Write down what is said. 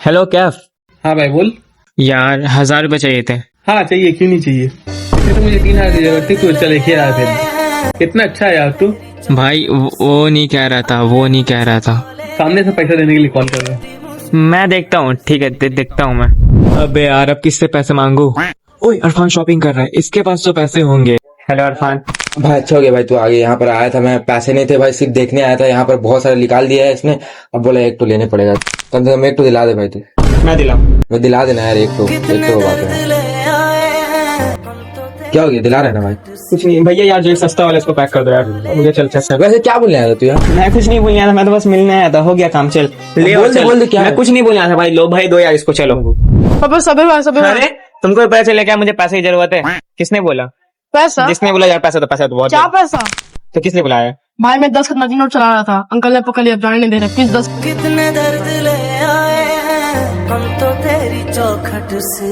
Hello Kaif. हाँ भाई बोल। यार 1000 रुपये चाहिए थे। हाँ चाहिए, क्यों नहीं चाहिए। वैसे तो मुझे 3,000 की जरूरत थी, तो चल 1,000 दे दे। कितना अच्छा है यार तू। भाई वो नहीं कह रहा था, वो नहीं कह रहा था। सामने से पैसा देने के लिए कॉल कर रहा है। मैं देखता हूँ, ठीक है देखता हूँ मैं। अबे यार अब किससे पैसे मांगू। ओए अरफान शॉपिंग कर रहा है, इसके पास तो पैसे होंगे। हेलो अरफान। भाई अच्छा हो गया भाई, तू आ गया। यहाँ पर आया था मैं, पैसे नहीं थे भाई, सिर्फ देखने आया था। यहाँ पर बहुत सारे निकाल दिया है इसने। अब बोला एक तो लेने पड़ेगा, कम से कम एक तो दिला दे भाई तू। मैं दिलाऊं? मैं दिला देना यार, एक तो बात है। क्या हो गया, दिला रहे ना भाई। कुछ नहीं भैया, यार जो सस्ता वाला इसको पैक कर दो यार, मुझे चल चल। वैसे क्या बोलने आया था तू यार। मैं कुछ नहीं बोलने आया था, मैं तो बस मिलने आया था। हो गया काम, चल ले और चल। बोल दे क्या मैं है? कुछ नहीं बोलने आया था भाई। लो भाई दो यार इसको, चलो। पापा सबर अरे तुमको पैसे लेके मुझे पैसे की जरूरत है। किसने बोला? पैसा जिसने बोला यार पैसा तो बहुत क्या है। पैसा। तो किसने बुलाया? भाई मैं 10 का नकली नोट चला रहा था, अंकल ने पकड़ लिया, अब जाने नहीं दे रहे। प्लीज 10। कितने दर्द ले आए हैं हम तो तेरी चौखट से।